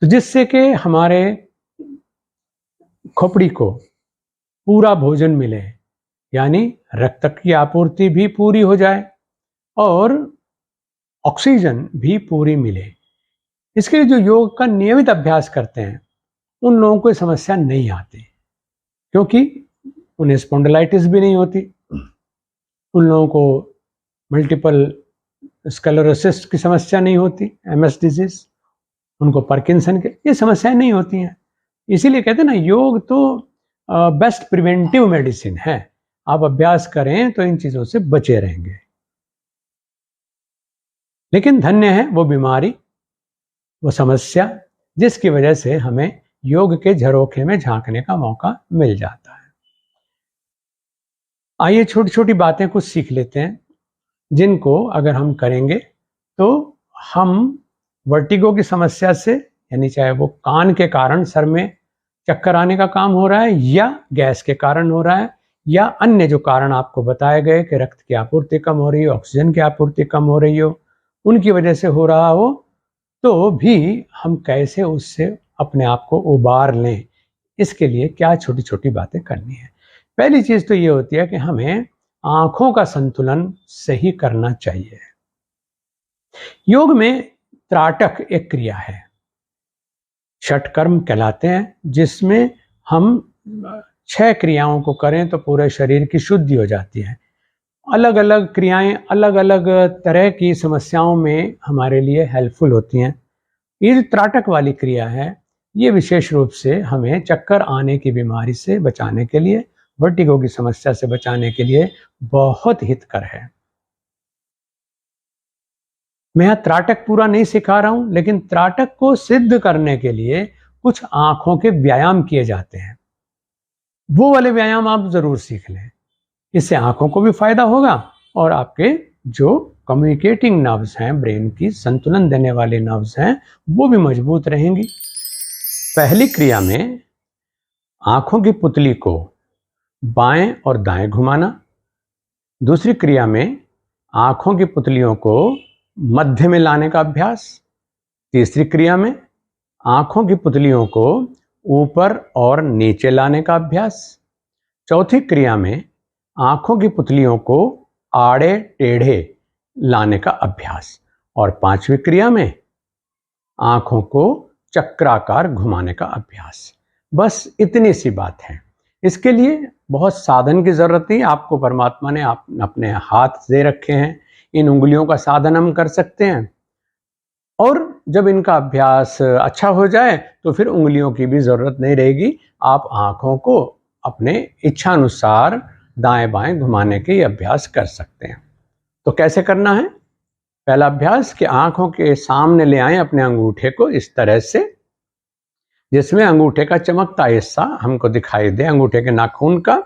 तो जिससे कि हमारे खोपड़ी को पूरा भोजन मिले, यानी रक्त की आपूर्ति भी पूरी हो जाए और ऑक्सीजन भी पूरी मिले। इसके लिए जो योग का नियमित अभ्यास करते हैं उन लोगों को समस्या नहीं आती, क्योंकि उन्हें स्पॉन्डिलाइटिस भी नहीं होती, उन लोगों को मल्टीपल स्क्लेरोसिस की समस्या नहीं होती, MS डिजीज, उनको पार्किंसन के ये समस्याएं नहीं होती हैं। इसीलिए कहते हैं ना, योग तो बेस्ट प्रिवेंटिव मेडिसिन है। आप अभ्यास करें तो इन चीजों से बचे रहेंगे। लेकिन धन्य है वो बीमारी, वो समस्या जिसकी वजह से हमें योग के झरोखे में झांकने का मौका मिल जाता है। आइए छोटी छोटी बातें कुछ सीख लेते हैं, जिनको अगर हम करेंगे तो हम वर्टिगो की समस्या से, यानी चाहे वो कान के कारण सर में चक्कर आने का काम हो रहा है, या गैस के कारण हो रहा है, या अन्य जो कारण आपको बताए गए कि रक्त की आपूर्ति कम हो रही हो, ऑक्सीजन की आपूर्ति कम हो रही हो, उनकी वजह से हो रहा हो, तो भी हम कैसे उससे अपने आप को उबार लें, इसके लिए क्या छोटी छोटी बातें करनी है। पहली चीज तो ये होती है कि हमें आंखों का संतुलन सही करना चाहिए। योग में त्राटक एक क्रिया है, षटकर्म कहलाते हैं, जिसमें हम 6 क्रियाओं को करें तो पूरे शरीर की शुद्धि हो जाती है। अलग अलग क्रियाएं अलग अलग तरह की समस्याओं में हमारे लिए हेल्पफुल होती हैं। ये जो त्राटक वाली क्रिया है, ये विशेष रूप से हमें चक्कर आने की बीमारी से बचाने के लिए, वर्टिगो की समस्या से बचाने के लिए बहुत हितकर है। मैं यहाँ त्राटक पूरा नहीं सिखा रहा हूं, लेकिन त्राटक को सिद्ध करने के लिए कुछ आंखों के व्यायाम किए जाते हैं। वो वाले व्यायाम आप जरूर सीख लें, इससे आंखों को भी फायदा होगा और आपके जो कम्युनिकेटिंग नर्व्स हैं, ब्रेन की संतुलन देने वाले नर्व्स हैं, वो भी मजबूत रहेंगी। पहली क्रिया में आंखों की पुतली को बाएं और दाएं घुमाना, दूसरी क्रिया में आंखों की पुतलियों को मध्य में लाने का अभ्यास, तीसरी क्रिया में आंखों की पुतलियों को ऊपर और नीचे लाने का अभ्यास, चौथी क्रिया में आंखों की पुतलियों को आड़े टेढ़े लाने का अभ्यास, और पांचवी क्रिया में आंखों को चक्राकार घुमाने का अभ्यास। बस इतनी सी बात है। इसके लिए बहुत साधन की जरूरत नहीं, आपको परमात्मा ने अपने हाथ दे रखे हैं, इन उंगलियों का साधन हम कर सकते हैं, और जब इनका अभ्यास अच्छा हो जाए तो फिर उंगलियों की भी जरूरत नहीं रहेगी। आप आंखों को अपने इच्छानुसार दाएं बाएं घुमाने के अभ्यास कर सकते हैं। तो कैसे करना है? पहला अभ्यास कि आंखों के सामने ले आएं अपने अंगूठे को इस तरह से, जिसमें अंगूठे का चमकता हिस्सा हमको दिखाई दे, अंगूठे के नाखून का,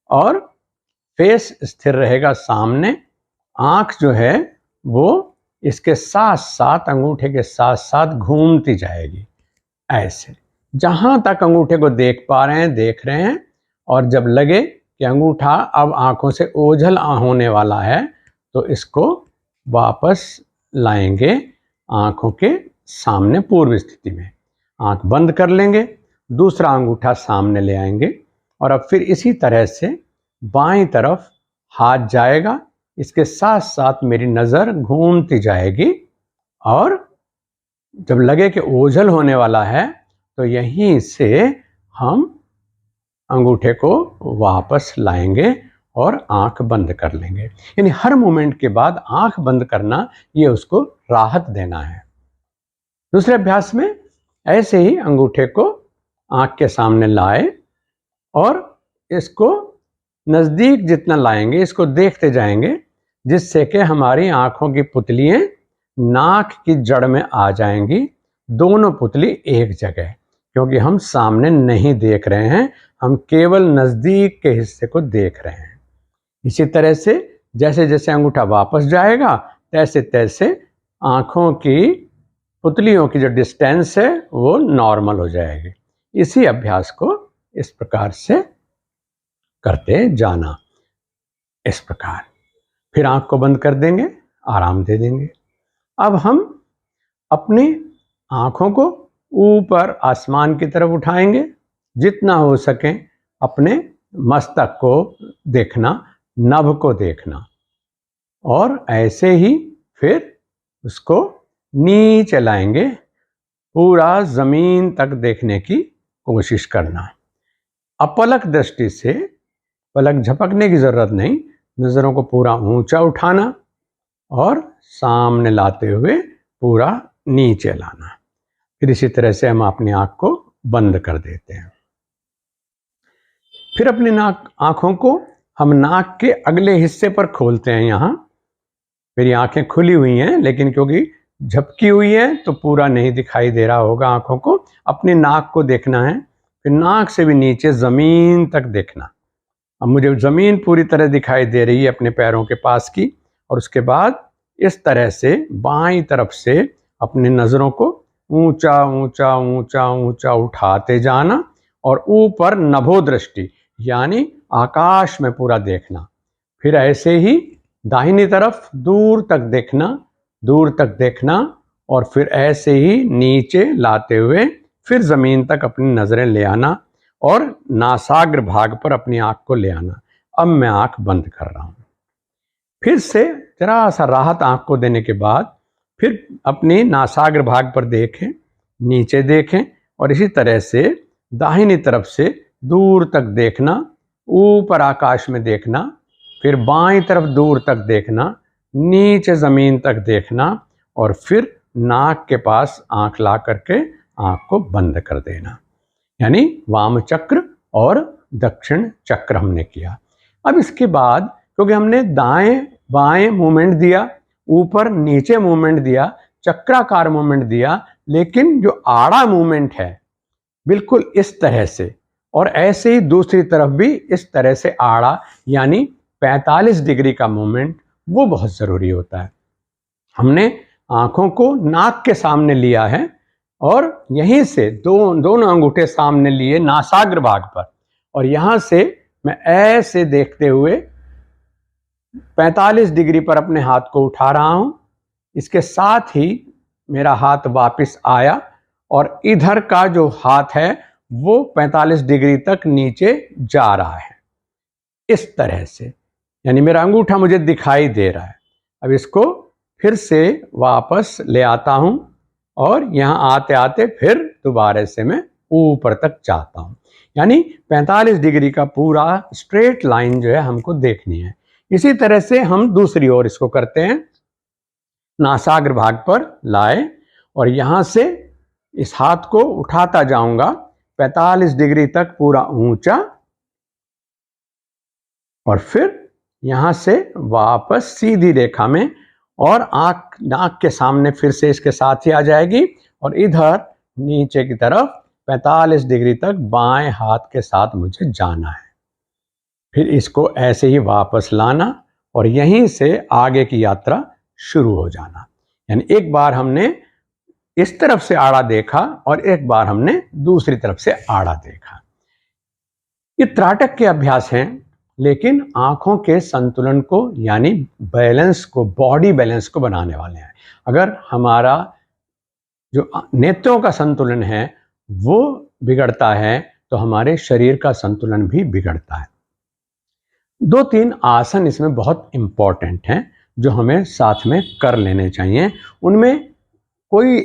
और फेस स्थिर रहेगा सामने। आंख जो है वो इसके साथ साथ, अंगूठे के साथ साथ घूमती जाएगी ऐसे, जहां तक अंगूठे को देख पा रहे हैं देख रहे हैं, और जब लगे कि अंगूठा अब आंखों से ओझल होने वाला है तो इसको वापस लाएंगे आंखों के सामने पूर्व स्थिति में। आंख बंद कर लेंगे, दूसरा अंगूठा सामने ले आएंगे, और अब फिर इसी तरह से बाईं तरफ हाथ जाएगा, इसके साथ साथ मेरी नज़र घूमती जाएगी, और जब लगे कि ओझल होने वाला है तो यहीं से हम अंगूठे को वापस लाएंगे और आंख बंद कर लेंगे। यानी हर मोमेंट के बाद आंख बंद करना, ये उसको राहत देना है। दूसरे अभ्यास में ऐसे ही अंगूठे को आंख के सामने लाए और इसको नज़दीक जितना लाएंगे, इसको देखते जाएंगे, जिससे कि हमारी आंखों की पुतलियां नाक की जड़ में आ जाएंगी, दोनों पुतली एक जगह, क्योंकि हम सामने नहीं देख रहे हैं, हम केवल नज़दीक के हिस्से को देख रहे हैं। इसी तरह से जैसे जैसे अंगूठा वापस जाएगा तैसे तैसे आंखों की पुतलियों की जो डिस्टेंस है वो नॉर्मल हो जाएगी। इसी अभ्यास को इस प्रकार से करते जाना। इस प्रकार फिर आंख को बंद कर देंगे, आराम दे देंगे। अब हम अपनी आंखों को ऊपर आसमान की तरफ उठाएंगे, जितना हो सके अपने मस्तक को देखना, नभ को देखना, और ऐसे ही फिर उसको नीचे लाएंगे, पूरा जमीन तक देखने की कोशिश करना। अपलक दृष्टि से, पलक झपकने की जरूरत नहीं, नजरों को पूरा ऊंचा उठाना और सामने लाते हुए पूरा नीचे लाना। फिर इसी तरह से हम अपनी आंख को बंद कर देते हैं। फिर अपनी आंखों को हम नाक के अगले हिस्से पर खोलते हैं। यहाँ मेरी आंखें खुली हुई हैं, लेकिन क्योंकि झपकी हुई है तो पूरा नहीं दिखाई दे रहा होगा आंखों को। अपनी नाक को देखना है, फिर नाक से भी नीचे जमीन तक देखना। अब मुझे जमीन पूरी तरह दिखाई दे रही है अपने पैरों के पास की, और उसके बाद इस तरह से बाईं तरफ से अपनी नजरों को ऊंचा ऊंचा ऊंचा ऊंचा उठाते जाना, और ऊपर नभो दृष्टि यानी आकाश में पूरा देखना। फिर ऐसे ही दाहिनी तरफ दूर तक देखना, दूर तक देखना, और फिर ऐसे ही नीचे लाते हुए फिर जमीन तक अपनी नजरें ले आना और नासाग्र भाग पर अपनी आंख को ले आना। अब मैं आंख बंद कर रहा हूं। फिर से जरा सा राहत आंख को देने के बाद फिर अपनी नासाग्र भाग पर देखें, नीचे देखें, और इसी तरह से दाहिनी तरफ से दूर तक देखना, ऊपर आकाश में देखना, फिर बाईं तरफ दूर तक देखना, नीचे जमीन तक देखना, और फिर नाक के पास आंख ला करके आंख को बंद कर देना। यानी वाम चक्र और दक्षिण चक्र हमने किया। अब इसके बाद क्योंकि हमने दाएं बाएं मूवमेंट दिया, ऊपर नीचे मूवमेंट दिया, चक्राकार मूवमेंट दिया, लेकिन जो आड़ा मूवमेंट है बिल्कुल इस तरह से, और ऐसे ही दूसरी तरफ भी इस तरह से आड़ा यानी 45 डिग्री का मूवमेंट, वो बहुत जरूरी होता है। हमने आंखों को नाक के सामने लिया है और यहीं से दोनों अंगूठे सामने लिए नासाग्र भाग पर, और यहां से मैं ऐसे देखते हुए 45 डिग्री पर अपने हाथ को उठा रहा हूं। इसके साथ ही मेरा हाथ वापस आया और इधर का जो हाथ है वो 45 डिग्री तक नीचे जा रहा है, इस तरह से। यानी मेरा अंगूठा मुझे दिखाई दे रहा है। अब इसको फिर से वापस ले आता हूं और यहां आते आते फिर दोबारा से मैं ऊपर तक जाता हूं। यानी 45 डिग्री का पूरा स्ट्रेट लाइन जो है हमको देखनी है। इसी तरह से हम दूसरी ओर इसको करते हैं। नासाग्र भाग पर लाए और यहां से इस हाथ को उठाता जाऊंगा 45 डिग्री तक पूरा ऊंचा, और फिर यहां से वापस सीधी रेखा में, और आंख नाक के सामने फिर से इसके साथ ही आ जाएगी, और इधर नीचे की तरफ 45 डिग्री तक बाएं हाथ के साथ मुझे जाना है। फिर इसको ऐसे ही वापस लाना और यहीं से आगे की यात्रा शुरू हो जाना। यानी एक बार हमने इस तरफ से आड़ा देखा और एक बार हमने दूसरी तरफ से आड़ा देखा। ये त्राटक के अभ्यास हैं, लेकिन आंखों के संतुलन को यानी बैलेंस को, बॉडी बैलेंस को बनाने वाले हैं। अगर हमारा जो नेत्रों का संतुलन है वो बिगड़ता है तो हमारे शरीर का संतुलन भी बिगड़ता है। 2-3 आसन इसमें बहुत इंपॉर्टेंट हैं जो हमें साथ में कर लेने चाहिए। उनमें कोई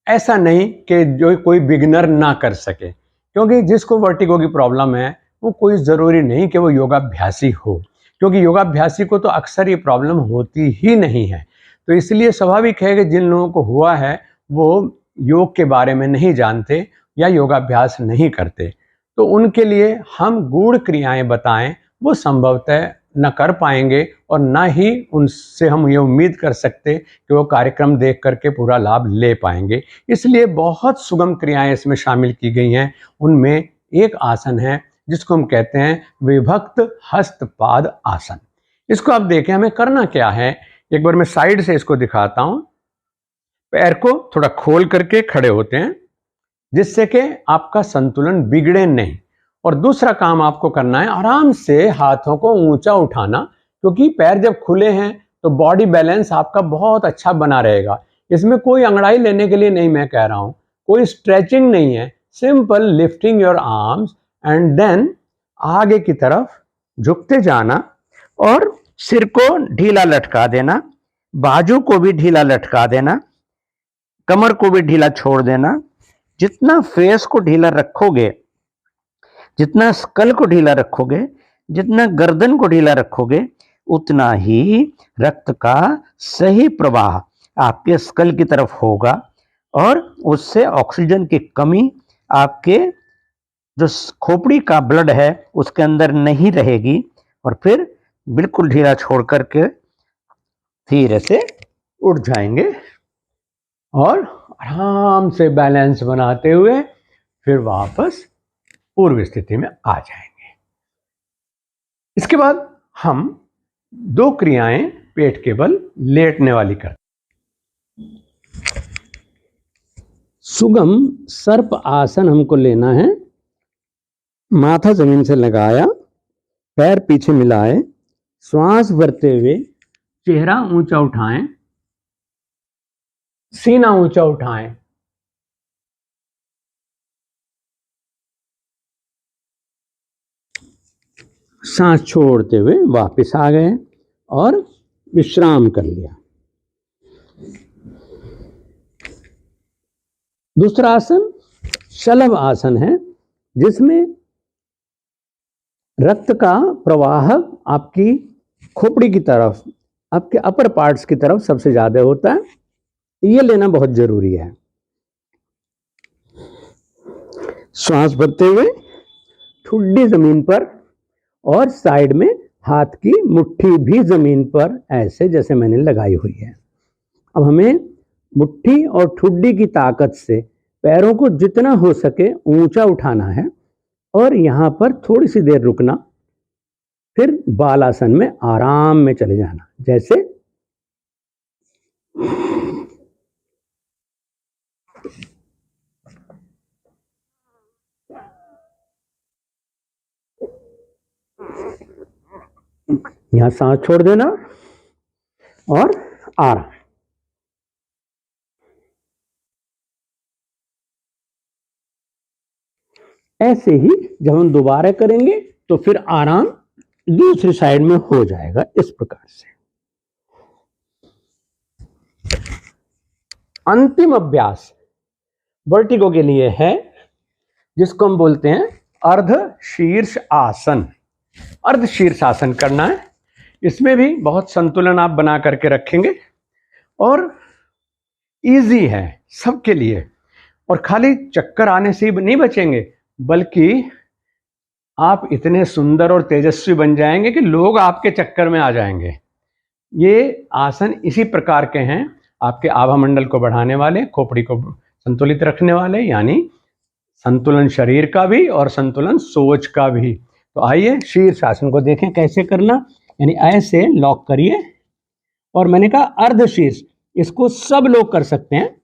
ऐसा नहीं कि जो कोई बिगिनर ना कर सके, क्योंकि जिसको वर्टिगो की प्रॉब्लम है वो कोई ज़रूरी नहीं कि वो योगाभ्यासी हो, क्योंकि योगाभ्यासी को तो अक्सर ये प्रॉब्लम होती ही नहीं है। तो इसलिए स्वाभाविक है कि जिन लोगों को हुआ है वो योग के बारे में नहीं जानते या योगाभ्यास नहीं करते, तो उनके लिए हम गूढ़ क्रियाएं बताएं वो संभवतः न कर पाएंगे, और न ही उनसे हम ये उम्मीद कर सकते कि वो कार्यक्रम देख करके पूरा लाभ ले पाएंगे। इसलिए बहुत सुगम क्रियाएं इसमें शामिल की गई हैं। उनमें एक आसन है जिसको हम कहते हैं विभक्त हस्तपाद आसन। इसको आप देखें हमें करना क्या है। एक बार मैं साइड से इसको दिखाता हूं। पैर को थोड़ा खोल करके खड़े होते हैं जिससे कि आपका संतुलन बिगड़े नहीं। और दूसरा काम आपको करना है आराम से हाथों को ऊंचा उठाना, क्योंकि पैर जब खुले हैं तो बॉडी बैलेंस आपका बहुत अच्छा बना रहेगा। इसमें कोई अंगड़ाई लेने के लिए नहीं मैं कह रहा हूं, कोई स्ट्रेचिंग नहीं है, simple lifting your arms and then आगे की तरफ झुकते जाना और सिर को ढीला लटका देना, बाजू को भी ढीला लटका देना, कमर को भी ढीला छोड़ देना। जितना फेस को ढीला रखोगे, जितना स्कल को ढीला रखोगे, जितना गर्दन को ढीला रखोगे, उतना ही रक्त का सही प्रवाह आपके स्कल की तरफ होगा और उससे ऑक्सीजन की कमी आपके जो खोपड़ी का ब्लड है उसके अंदर नहीं रहेगी और फिर बिल्कुल ढीला छोड़ करके धीरे से उठ जाएंगे और आराम से बैलेंस बनाते हुए फिर वापस पूर्व स्थिति में आ जाएंगे। इसके बाद हम 2 क्रियाएं पेट के बल लेटने वाली करते हैं। सुगम सर्प आसन हमको लेना है। माथा जमीन से लगाया, पैर पीछे मिलाए, श्वास भरते हुए चेहरा ऊंचा उठाएं, सीना ऊंचा उठाएं, सांस छोड़ते हुए वापस आ गए और विश्राम कर लिया। दूसरा आसन शलभ आसन है, जिसमें रक्त का प्रवाह आपकी खोपड़ी की तरफ, आपके अपर पार्ट्स की तरफ सबसे ज्यादा होता है। ये लेना बहुत जरूरी है। श्वास भरते हुए ठुड्डी जमीन पर और साइड में हाथ की मुट्ठी भी जमीन पर ऐसे जैसे मैंने लगाई हुई है। अब हमें मुट्ठी और ठुड्डी की ताकत से पैरों को जितना हो सके ऊंचा उठाना है और यहां पर थोड़ी सी देर रुकना, फिर बालासन में आराम में चले जाना। जैसे यहां सांस छोड़ देना और आराम। ऐसे ही जब हम दोबारा करेंगे तो फिर आराम दूसरी साइड में हो जाएगा। इस प्रकार से अंतिम अभ्यास वर्टिगो के लिए है, जिसको हम बोलते हैं अर्ध शीर्ष आसन। अर्ध शीर्ष आसन करना है। इसमें भी बहुत संतुलन आप बना करके रखेंगे और इजी है सबके लिए। और खाली चक्कर आने से ही नहीं बचेंगे, बल्कि आप इतने सुंदर और तेजस्वी बन जाएंगे कि लोग आपके चक्कर में आ जाएंगे। ये आसन इसी प्रकार के हैं, आपके आभा मंडल को बढ़ाने वाले, खोपड़ी को संतुलित रखने वाले, यानी संतुलन शरीर का भी और संतुलन सोच का भी। तो आइए शीर्ष आसन को देखें कैसे करना। यानी ऐसे लॉक करिए और मैंने कहा अर्ध शीर्ष, इसको सब लोग कर सकते हैं।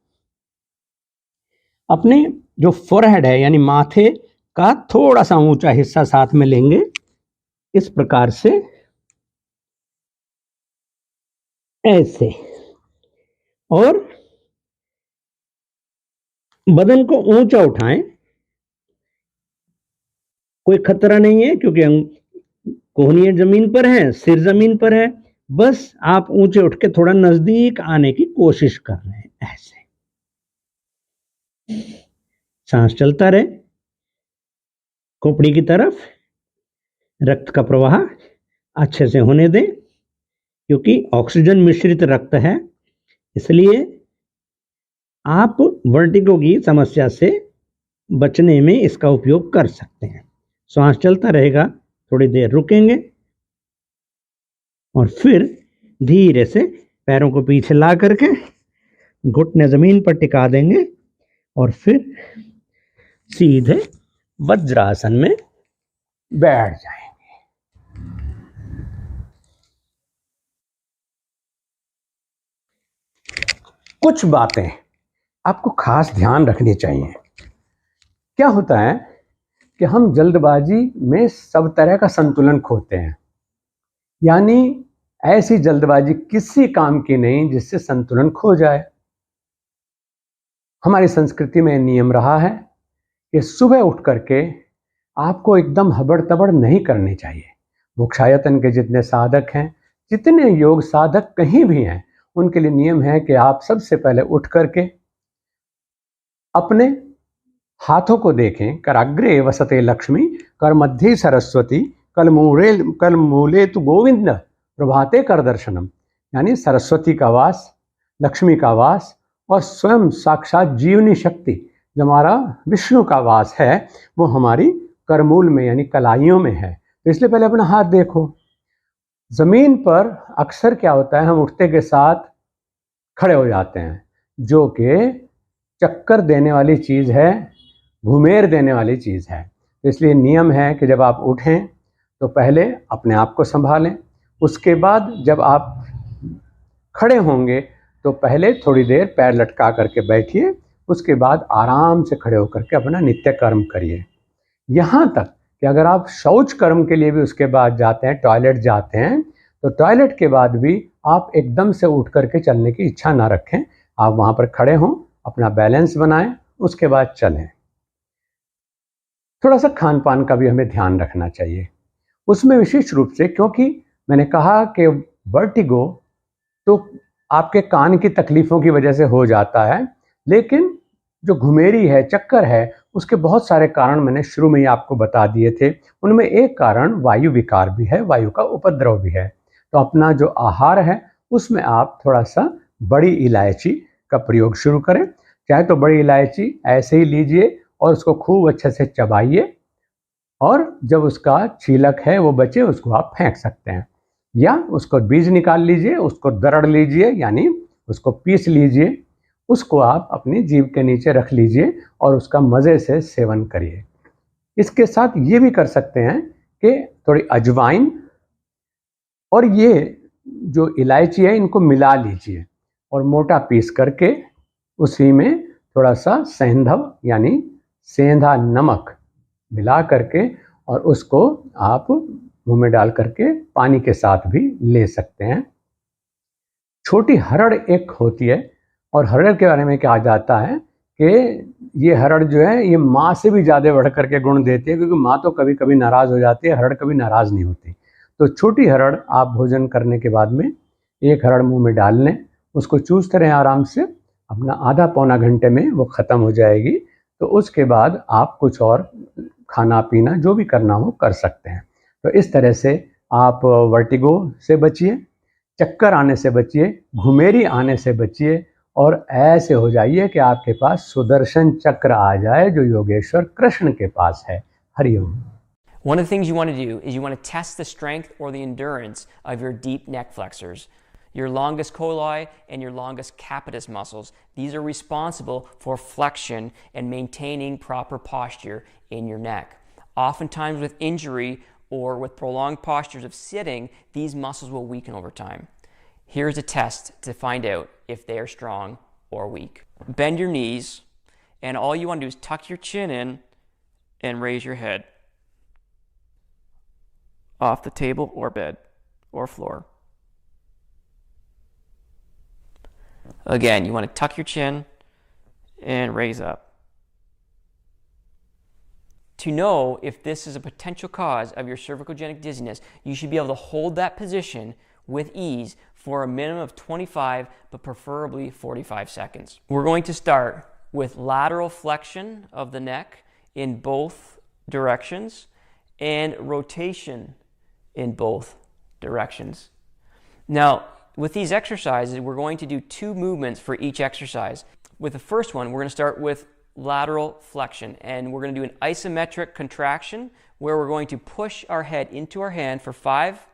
अपने जो फोरहेड है यानी माथे का थोड़ा सा ऊंचा हिस्सा साथ में लेंगे, इस प्रकार से ऐसे, और बदन को ऊंचा उठाएं। कोई खतरा नहीं है क्योंकि कोहनी जमीन पर है, सिर जमीन पर है। बस आप ऊंचे उठ के थोड़ा नजदीक आने की कोशिश कर रहे हैं। ऐसे सांस चलता रहे खोपड़ी की तरफ, रक्त का प्रवाह अच्छे से होने दें, क्योंकि ऑक्सीजन मिश्रित रक्त है। इसलिए आप वर्टिगो की समस्या से बचने में इसका उपयोग कर सकते हैं। श्वास चलता रहेगा, थोड़ी देर रुकेंगे और फिर धीरे से पैरों को पीछे ला करके घुटने जमीन पर टिका देंगे और फिर सीधे वज्रासन में बैठ जाएंगे। कुछ बातें आपको खास ध्यान रखनी चाहिए। क्या होता है कि हम जल्दबाजी में सब तरह का संतुलन खोते हैं, यानी ऐसी जल्दबाजी किसी काम की नहीं जिससे संतुलन खो जाए। हमारी संस्कृति में नियम रहा है कि सुबह उठ करके आपको एकदम हबड़ तबड़ नहीं करनी चाहिए। मोक्षायतन के जितने साधक हैं, जितने योग साधक कहीं भी हैं, उनके लिए नियम है कि आप सबसे पहले उठ करके अपने हाथों को देखें। कराग्रे वसते लक्ष्मी, कर मध्य सरस्वती, कल मूले तु गोविंद, प्रभाते कर दर्शनम। यानी सरस्वती का वास, लक्ष्मी का वास और स्वयं साक्षात जीवनी शक्ति जो हमारा विष्णु का वास है, वो हमारी करमूल में यानी कलाइयों में है। तो इसलिए पहले अपना हाथ देखो। जमीन पर अक्सर क्या होता है, हम उठते के साथ खड़े हो जाते हैं, जो कि चक्कर देने वाली चीज है, घुमेर देने वाली चीज है। तो इसलिए नियम है कि जब आप उठें तो पहले अपने आप को संभालें, उसके बाद जब आप खड़े होंगे तो पहले थोड़ी देर पैर लटका करके बैठिए, उसके बाद आराम से खड़े होकर के अपना नित्य कर्म करिए। यहाँ तक कि अगर आप शौच कर्म के लिए भी उसके बाद जाते हैं, टॉयलेट जाते हैं, तो टॉयलेट के बाद भी आप एकदम से उठ करके चलने की इच्छा ना रखें। आप वहाँ पर खड़े हों, अपना बैलेंस बनाएं, उसके बाद चलें। थोड़ा सा खान पान का भी हमें ध्यान रखना चाहिए उसमें, विशेष रूप से क्योंकि मैंने कहा कि वर्टिगो तो आपके कान की तकलीफ़ों की वजह से हो जाता है, लेकिन जो घुमेरी है, चक्कर है, उसके बहुत सारे कारण मैंने शुरू में ही आपको बता दिए थे। उनमें एक कारण वायु विकार भी है, वायु का उपद्रव भी है। तो अपना जो आहार है उसमें आप थोड़ा सा बड़ी इलायची का प्रयोग शुरू करें। चाहे तो बड़ी इलायची ऐसे ही लीजिए और उसको खूब अच्छे से चबाइए, और जब उसका छीलक है वो बचे, उसको आप फेंक सकते हैं, या उसको बीज निकाल लीजिए, उसको दरड़ लीजिए यानी उसको पीस लीजिए, उसको आप अपनी जीभ के नीचे रख लीजिए और उसका मज़े से सेवन करिए। इसके साथ ये भी कर सकते हैं कि थोड़ी अजवाइन और ये जो इलायची है इनको मिला लीजिए और मोटा पीस करके उसी में थोड़ा सा सेंधव यानी सेंधा नमक मिला करके और उसको आप मुंह में डाल करके पानी के साथ भी ले सकते हैं। छोटी हरड़ एक होती है, और हरड़ के बारे में कहा जाता है कि ये हरड़ जो है ये माँ से भी ज़्यादा बढ़ करके गुण देती है, क्योंकि माँ तो कभी कभी नाराज़ हो जाती है, हरड़ कभी नाराज़ नहीं होती। तो छोटी हरड़ आप भोजन करने के बाद में एक हरड़ मुंह में डाल लें, उसको चूसते रहें आराम से, अपना आधा पौना घंटे में वो ख़त्म हो जाएगी। तो उसके बाद आप कुछ और खाना पीना जो भी करना हो कर सकते हैं। तो इस तरह से आप वर्टिगो से बचिए, चक्कर आने से बचिए, घुमेरी आने से बचिए, और ऐसे हो जाइए कि आपके पास सुदर्शन चक्र आ जाए जो योगेश्वर कृष्ण के पास है। Hariom. One of the things you want to do is you want to test the strength or the endurance of your deep neck flexors. Your longus colli and your longus capitis muscles, these are responsible for flexion and maintaining proper posture in your neck. Oftentimes with injury or with prolonged postures of sitting, these muscles will weaken over time. Here's a test to find out if they are strong or weak. Bend your knees, and all you want to do is tuck your chin in and raise your head off the table or bed or floor. Again, you want to tuck your chin and raise up. To know if this is a potential cause of your cervicogenic dizziness, you should be able to hold that position with ease for a minimum of 25, but preferably 45 seconds. We're going to start with lateral flexion of the neck in both directions and rotation in both directions. Now, with these exercises, we're going to do 2 movements for each exercise. With the first one, we're going to start with lateral flexion, and we're going to do an isometric contraction where we're going to push our head into our hand for 5,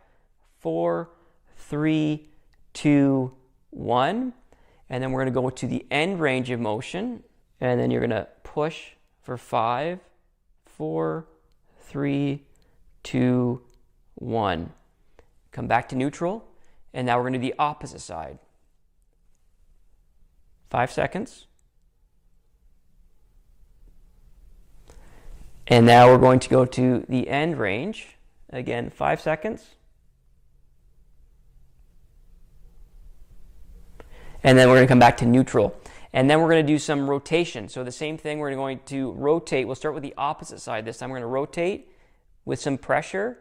4, 3, 2, 1, and then we're going to go to the end range of motion, and then you're going to push for 5, 4, 3, 2, 1. Come back to neutral, and now we're going to do the opposite side. 5 seconds. And now we're going to go to the end range. Again, 5 seconds. And then we're going to come back to neutral. And then we're going to do some rotation. So the same thing, we're going to rotate. We'll start with the opposite side this time. We're going to rotate with some pressure.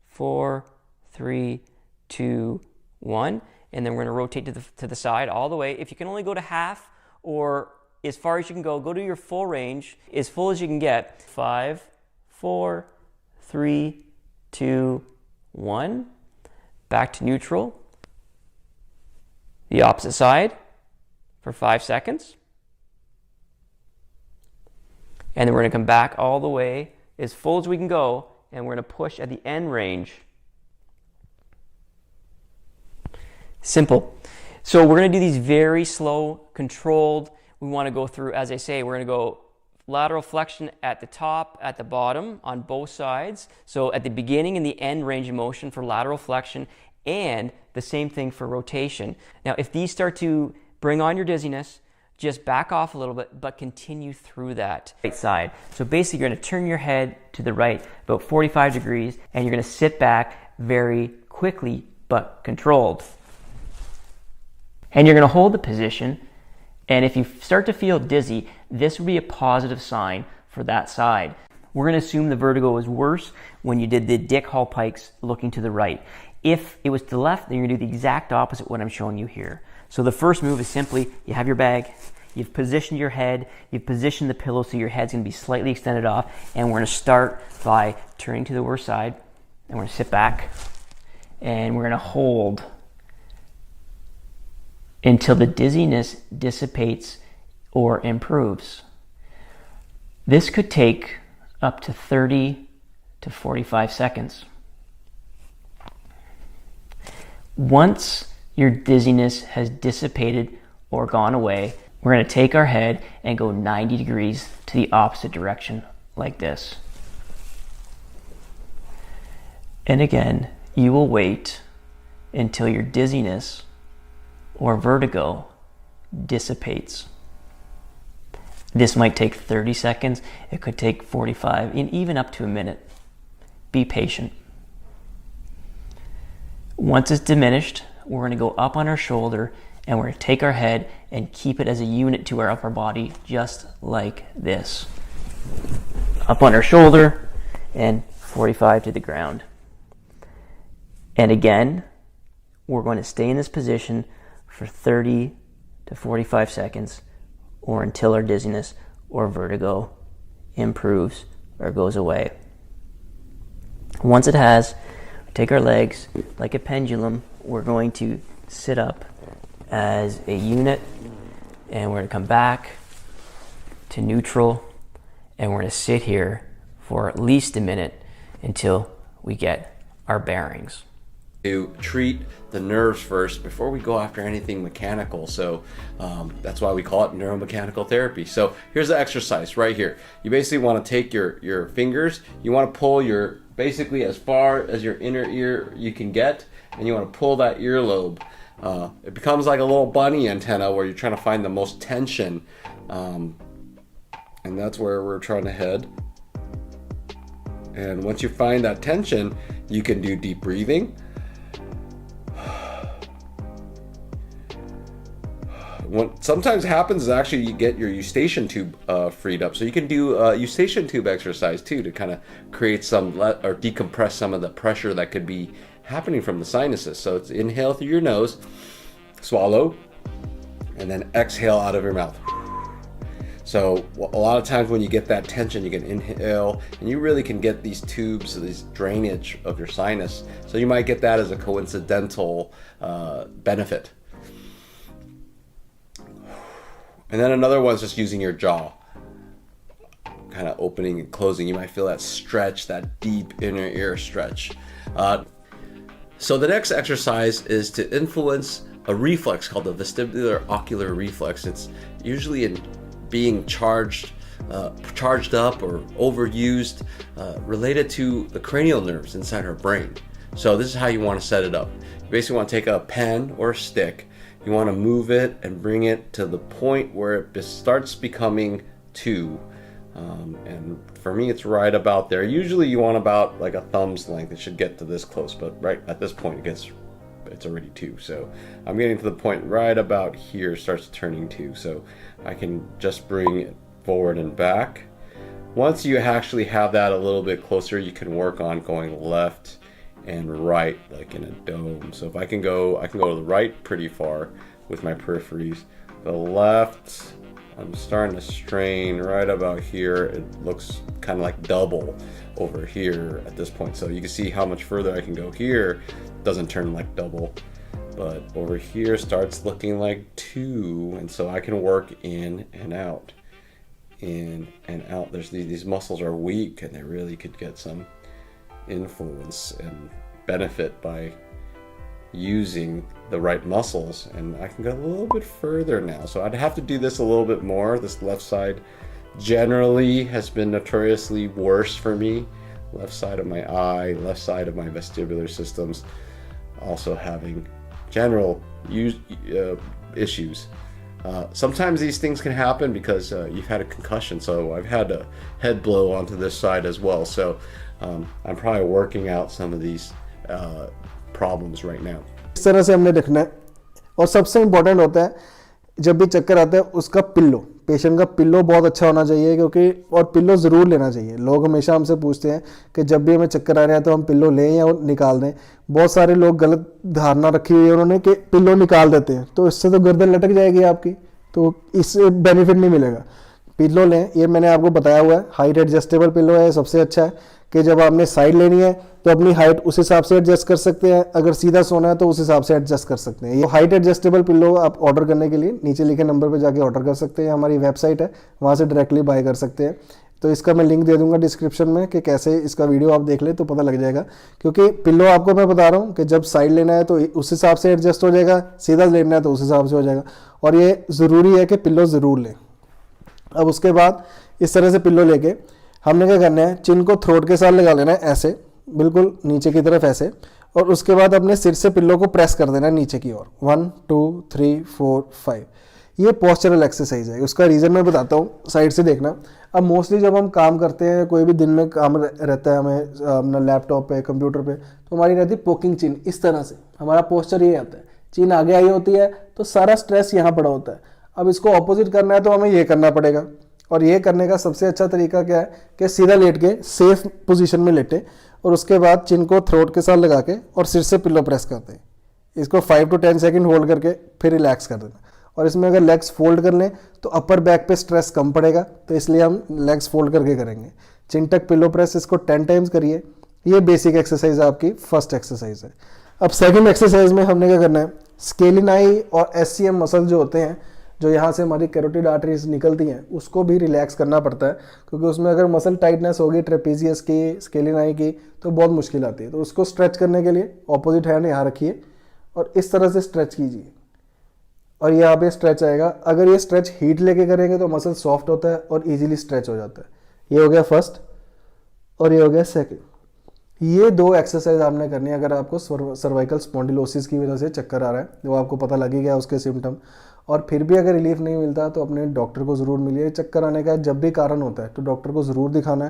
4, 3, 2, 1. And then we're going to rotate to the side all the way. If you can only go to half or as far as you can go to your full range, as full as you can get. 5, 4, 3, 2, 1. Back to neutral. The opposite side for 5 seconds. And then we're going to come back all the way as full as we can go, and we're going to push at the end range. Simple. So we're going to do these very slow, controlled. We want to go through, as I say, we're going to go lateral flexion at the top, at the bottom, on both sides. So at the beginning and the end range of motion for lateral flexion, and the same thing for rotation. Now, if these start to bring on your dizziness, just back off a little bit, but continue through that right side. So basically, you're going to turn your head to the right about 45 degrees, and you're going to sit back very quickly, but controlled. And you're going to hold the position, and if you start to feel dizzy, this would be a positive sign for that side. We're going to assume the vertigo was worse when you did the Dick Hall Pikes looking to the right. If it was to the left, then you're going to do the exact opposite what I'm showing you here. So the first move is simply, you have your bag, you've positioned your head, you've positioned the pillow so your head's going to be slightly extended off, and we're going to start by turning to the worst side, and we're going to sit back, and we're going to hold until the dizziness dissipates or improves. This could take up to 30 to 45 seconds. Once your dizziness has dissipated or gone away, we're going to take our head and go 90 degrees to the opposite direction, like this. And again, you will wait until your dizziness or vertigo dissipates. This might take 30 seconds, it could take 45, and even up to a minute. Be patient. Once it's diminished, we're going to go up on our shoulder, and we're going to take our head and keep it as a unit to our upper body, just like this. Up on our shoulder, and 45 to the ground. And again, we're going to stay in this position for 30 to 45 seconds, or until our dizziness or vertigo improves or goes away. Once it has, take our legs like a pendulum. We're going to sit up as a unit, and we're going to come back to neutral, and we're going to sit here for at least a minute until we get our bearings. To treat the nerves first before we go after anything mechanical. So that's why we call it neuromechanical therapy. So here's the exercise right here. You basically want to take your fingers, you want to pull your basically as far as your inner ear you can get, and you want to pull that earlobe. It becomes like a little bunny antenna where you're trying to find the most tension, and that's where we're trying to head. And once you find that tension, you can do deep breathing. What sometimes happens is actually you get your eustachian tube freed up. So you can do a eustachian tube exercise too to kind of create some or decompress some of the pressure that could be happening from the sinuses. So it's inhale through your nose, swallow, and then exhale out of your mouth. So a lot of times when you get that tension, you can inhale, and you really can get these tubes, these drainage of your sinus. So you might get that as a coincidental benefit. And then another one's just using your jaw, kind of opening and closing. You might feel that stretch, that deep inner ear stretch. So the next exercise is to influence a reflex called the vestibular ocular reflex. It's usually in being charged up or overused, related to the cranial nerves inside our brain. So this is how you want to set it up. You basically want to take a pen or a stick. You want to move it and bring it to the point where it starts becoming 2. And for me, it's right about there. Usually you want about like a thumb's length. It should get to this close, but right at this point it gets it's already 2. So I'm getting to the point right about here, starts turning 2. So I can just bring it forward and back. Once you actually have that a little bit closer, you can work on going left and right like in a dome. So if I can go to the right pretty far with my peripheries. The left, I'm starting to strain right about here. It looks kind of like double over here at this point. So you can see how much further I can go here. Doesn't turn like double, but over here starts looking like 2. And so I can work in and out, in and out. There's these muscles are weak, and they really could get some influence and benefit by using the right muscles. And I can go a little bit further now, so I'd have to do this a little bit more. This left side generally has been notoriously worse for me. Left side of my eye, left side of my vestibular systems also having general issues. Sometimes these things can happen because you've had a concussion. So I've had a head blow onto this side as well. So I'm probably working out some of these problems right now. इस तरह से हमने रखना है। और सबसे important होता है जब भी चक्कर आता है उसका पिल्लो, पेशेंट का पिल्लो बहुत अच्छा होना चाहिए, क्योंकि और पिल्लो ज़रूर लेना चाहिए। लोग हमेशा हमसे पूछते हैं कि जब भी हमें चक्कर आ रहे हैं तो हम पिल्लो लें या निकाल दें। बहुत सारे लोग गलत धारणा रखी हुई है उन्होंने कि पिल्लो निकाल देते हैं तो इससे तो गर्दन लटक जाएगी आपकी, तो इससे बेनिफिट नहीं मिलेगा। पिल्लो लें, ये मैंने आपको बताया हुआ है। हाइट एडजस्टेबल पिल्लो है, सबसे अच्छा है कि जब आपने साइड लेनी है तो अपनी हाइट उस हिसाब से एडजस्ट कर सकते हैं, अगर सीधा सोना है तो उस हिसाब से एडजस्ट कर सकते हैं। ये हाइट एडजस्टेबल पिल्लो आप ऑर्डर करने के लिए नीचे लिखे नंबर पे जाके ऑर्डर कर सकते हैं। हमारी वेबसाइट है, वहाँ से डायरेक्टली बाय कर सकते हैं। तो इसका मैं लिंक दे दूंगा डिस्क्रिप्शन में कि कैसे इसका वीडियो आप देख ले तो पता लग जाएगा। क्योंकि पिल्लो आपको मैं बता रहा हूँ कि जब साइड लेना है तो उस हिसाब से एडजस्ट हो जाएगा, सीधा लेना है तो उस हिसाब से हो जाएगा। और ये ज़रूरी है कि पिल्लो ज़रूर लें। अब उसके बाद इस तरह से पिल्लो लेके हमने क्या करना है, चिन को थ्रोट के साथ लगा लेना है ऐसे, बिल्कुल नीचे की तरफ ऐसे, और उसके बाद अपने सिर से पिल्लो को प्रेस कर देना है नीचे की ओर। 1 2 3 4 5। ये पोस्चरल एक्सरसाइज है। उसका रीज़न मैं बताता हूँ, साइड से देखना। अब मोस्टली जब हम काम करते हैं, कोई भी दिन में काम रहता है हमें अपना लैपटॉप पे, कंप्यूटर पे, तो हमारी रहती है पोकिंग चिन। इस तरह से हमारा पोस्चर ये आता है, चिन आगे आई होती है तो सारा स्ट्रेस यहाँ पड़ा होता है। अब इसको ऑपोजिट करना है तो हमें ये करना पड़ेगा। और ये करने का सबसे अच्छा तरीका क्या है कि सीधा लेट के सेफ पोजीशन में लेटे और उसके बाद चिन को थ्रोट के साथ लगा के और सिर से पिल्लो प्रेस करते हैं। इसको 5 to 10 सेकंड होल्ड करके फिर रिलैक्स कर देना। और इसमें अगर लेग्स फोल्ड कर लें तो अपर बैक पे स्ट्रेस कम पड़ेगा, तो इसलिए हम लेग्स फोल्ड करके करेंगे। चिन तक पिल्लो प्रेस इसको 10 टाइम्स करिए। ये बेसिक एक्सरसाइज आपकी फर्स्ट एक्सरसाइज है। अब सेकेंड एक्सरसाइज में हमने क्या करना है, स्केलिन आई और SCM मसल जो होते हैं, जो यहाँ से हमारी कैरोटिड आर्टरीज निकलती हैं, उसको भी रिलैक्स करना पड़ता है। क्योंकि उसमें अगर मसल टाइटनेस होगी ट्रेपेजियस की, स्केलिन आई की, तो बहुत मुश्किल आती है। तो उसको स्ट्रेच करने के लिए ऑपोजिट हैंड यहाँ रखिए और इस तरह से स्ट्रेच कीजिए और यहाँ पे स्ट्रेच आएगा। अगर ये स्ट्रेच हीट लेके करेंगे तो मसल सॉफ्ट होता है और ईजिली स्ट्रेच हो जाता है। ये हो गया फर्स्ट और ये हो गया सेकेंड। ये 2 एक्सरसाइज आपने करनी है अगर आपको सर्वाइकल स्पॉन्डिलोसिस की वजह से चक्कर आ रहा है, वो आपको पता लग ही गया उसके सिम्टम। और फिर भी अगर रिलीफ नहीं मिलता तो अपने डॉक्टर को ज़रूर मिलिए। चक्कर आने का जब भी कारण होता है तो डॉक्टर को ज़रूर दिखाना है।